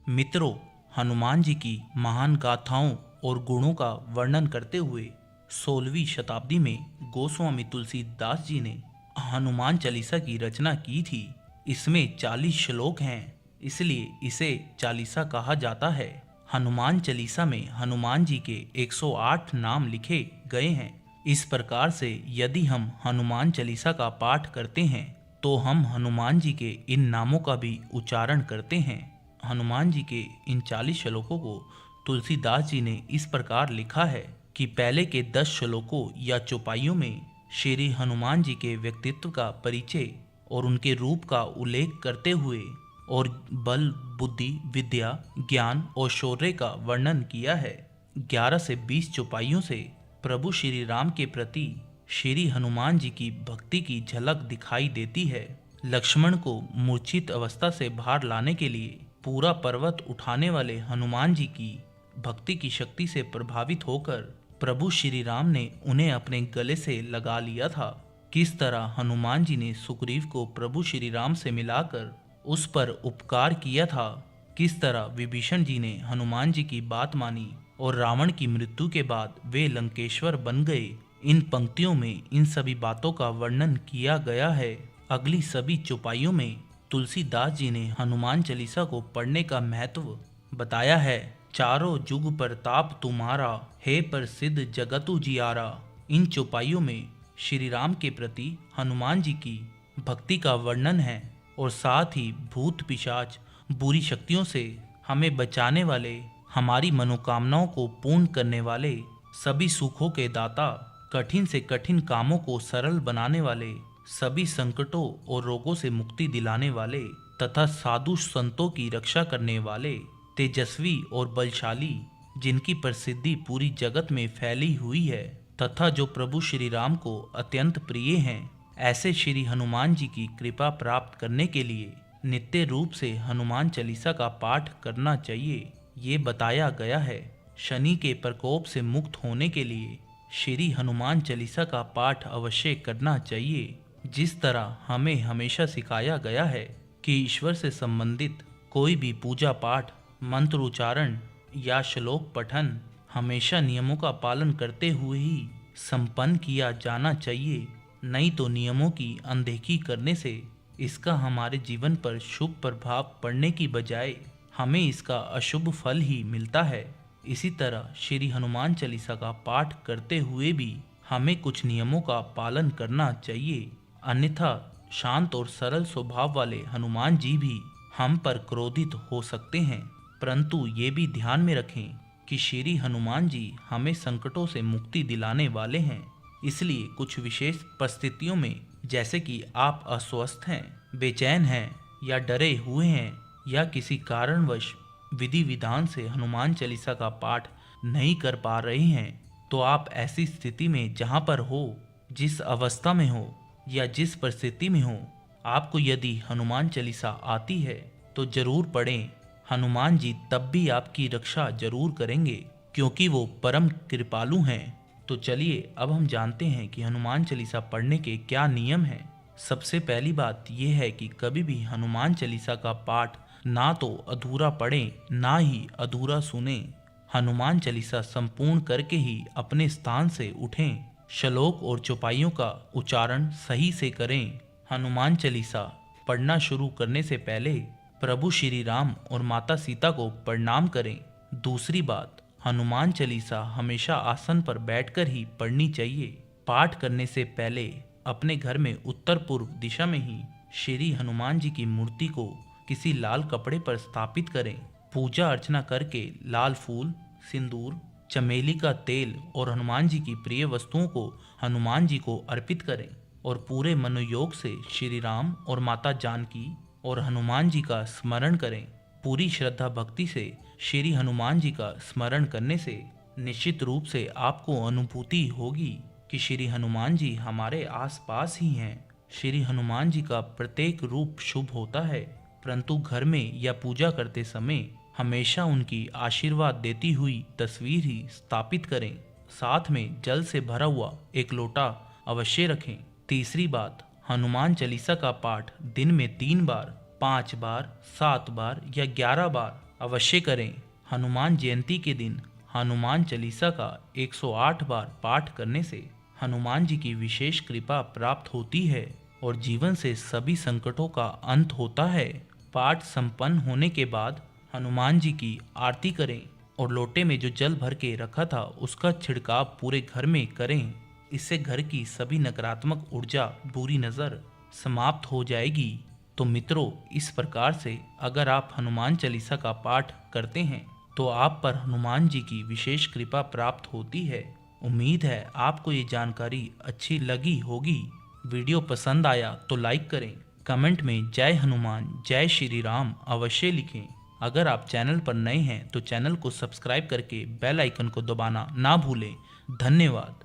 मित्रों, हनुमान जी की महान गाथाओं और गुणों का वर्णन करते हुए 16वीं शताब्दी में गोस्वामी तुलसीदास जी ने हनुमान चालीसा की रचना की थी। इसमें 40 श्लोक हैं, इसलिए इसे चालीसा कहा जाता है। हनुमान चालीसा में हनुमान जी के 108 नाम लिखे गए हैं। इस प्रकार से यदि हम हनुमान चालीसा का पाठ करते हैं तो हम हनुमान जी के इन नामों का भी उच्चारण करते हैं। हनुमान जी के इन 40 श्लोकों को तुलसीदास जी ने इस प्रकार लिखा है कि पहले के 10 श्लोकों या चौपाइयों में श्री हनुमान जी के व्यक्तित्व का परिचय और उनके रूप का उल्लेख करते हुए और बल, बुद्धि, विद्या, ज्ञान और शौर्य का वर्णन किया है। 11 से 20 चौपाइयों से प्रभु श्री राम के प्रति श्री हनुमान जी की भक्ति की झलक दिखाई देती है। लक्ष्मण को मूर्छित अवस्था से बाहर लाने के लिए पूरा पर्वत उठाने वाले हनुमान जी की भक्ति की शक्ति से प्रभावित होकर प्रभु श्री राम ने उन्हें अपने गले से लगा लिया था। किस तरह हनुमान जी ने सुग्रीव को प्रभु श्री राम से मिलाकर उस पर उपकार किया था, किस तरह विभीषण जी ने हनुमान जी की बात मानी और रावण की मृत्यु के बाद वे लंकेश्वर बन गए। इन पंक्तियों में इन सभी बातों का वर्णन किया गया है। अगली सभी चौपाइयों में तुलसीदास जी ने हनुमान चालीसा को पढ़ने का महत्व बताया है। चारों जुग प्रताप तुम्हारा, हे प्रसिद्ध जगतु जियारा। इन चौपाइयों में श्री राम के प्रति हनुमान जी की भक्ति का वर्णन है और साथ ही भूत पिशाच, बुरी शक्तियों से हमें बचाने वाले, हमारी मनोकामनाओं को पूर्ण करने वाले, सभी सुखों के दाता, कठिन से कठिन कामों को सरल बनाने वाले, सभी संकटों और रोगों से मुक्ति दिलाने वाले तथा साधु संतों की रक्षा करने वाले, तेजस्वी और बलशाली, जिनकी प्रसिद्धि पूरी जगत में फैली हुई है तथा जो प्रभु श्री राम को अत्यंत प्रिय हैं, ऐसे श्री हनुमान जी की कृपा प्राप्त करने के लिए नित्य रूप से हनुमान चालीसा का पाठ करना चाहिए, ये बताया गया है। शनि के प्रकोप से मुक्त होने के लिए श्री हनुमान चालीसा का पाठ अवश्य करना चाहिए। जिस तरह हमें हमेशा सिखाया गया है कि ईश्वर से संबंधित कोई भी पूजा पाठ, मंत्र उच्चारण या श्लोक पठन हमेशा नियमों का पालन करते हुए ही संपन्न किया जाना चाहिए, नहीं तो नियमों की अनदेखी करने से इसका हमारे जीवन पर शुभ प्रभाव पड़ने की बजाय हमें इसका अशुभ फल ही मिलता है। इसी तरह श्री हनुमान चालीसा का पाठ करते हुए भी हमें कुछ नियमों का पालन करना चाहिए, अन्यथा शांत और सरल स्वभाव वाले हनुमान जी भी हम पर क्रोधित हो सकते हैं। परंतु ये भी ध्यान में रखें कि श्री हनुमान जी हमें संकटों से मुक्ति दिलाने वाले हैं, इसलिए कुछ विशेष परिस्थितियों में, जैसे कि आप अस्वस्थ हैं, बेचैन हैं या डरे हुए हैं या किसी कारणवश विधि विधान से हनुमान चालीसा का पाठ नहीं कर पा रहे हैं, तो आप ऐसी स्थिति में जहाँ पर हो, जिस अवस्था में हो या जिस परिस्थिति में हो, आपको यदि हनुमान चालीसा आती है तो जरूर पढ़ें। हनुमान जी तब भी आपकी रक्षा जरूर करेंगे क्योंकि वो परम कृपालु हैं। तो चलिए अब हम जानते हैं कि हनुमान चालीसा पढ़ने के क्या नियम हैं। सबसे पहली बात यह है कि कभी भी हनुमान चालीसा का पाठ ना तो अधूरा पढ़ें ना ही अधूरा सुने। हनुमान चालीसा संपूर्ण करके ही अपने स्थान से उठें। श्लोक और चौपाइयों का उच्चारण सही से करें। हनुमान चालीसा पढ़ना शुरू करने से पहले प्रभु श्री राम और माता सीता को प्रणाम करें। दूसरी बात, हनुमान चालीसा हमेशा आसन पर बैठकर ही पढ़नी चाहिए। पाठ करने से पहले अपने घर में उत्तर पूर्व दिशा में ही श्री हनुमान जी की मूर्ति को किसी लाल कपड़े पर स्थापित करें। पूजा अर्चना करके लाल फूल, सिंदूर, चमेली का तेल और हनुमान जी की प्रिय वस्तुओं को हनुमान जी को अर्पित करें और पूरे मनोयोग से श्री राम और माता जानकी और हनुमान जी का स्मरण करें। पूरी श्रद्धा भक्ति से श्री हनुमान जी का स्मरण करने से निश्चित रूप से आपको अनुभूति होगी कि श्री हनुमान जी हमारे आसपास ही हैं। श्री हनुमान जी का प्रत्येक रूप शुभ होता है, परंतु घर में या पूजा करते समय हमेशा उनकी आशीर्वाद देती हुई तस्वीर ही स्थापित करें। साथ में जल से भरा हुआ एक लोटा अवश्य रखें। तीसरी बात, हनुमान चालीसा का पाठ दिन में 3 बार, 5 बार, 7 बार या 11 बार अवश्य करें। हनुमान जयंती के दिन हनुमान चालीसा का 108 बार पाठ करने से हनुमान जी की विशेष कृपा प्राप्त होती है और जीवन से सभी संकटों का अंत होता है। पाठ संपन्न होने के बाद हनुमान जी की आरती करें और लोटे में जो जल भर के रखा था उसका छिड़काव पूरे घर में करें। इससे घर की सभी नकारात्मक ऊर्जा, बुरी नज़र समाप्त हो जाएगी। तो मित्रों, इस प्रकार से अगर आप हनुमान चालीसा का पाठ करते हैं तो आप पर हनुमान जी की विशेष कृपा प्राप्त होती है। उम्मीद है आपको ये जानकारी अच्छी लगी होगी। वीडियो पसंद आया तो लाइक करें, कमेंट में जय हनुमान जय श्री राम अवश्य लिखें। अगर आप चैनल पर नए हैं तो चैनल को सब्सक्राइब करके बेल आइकन को दबाना ना भूलें। धन्यवाद।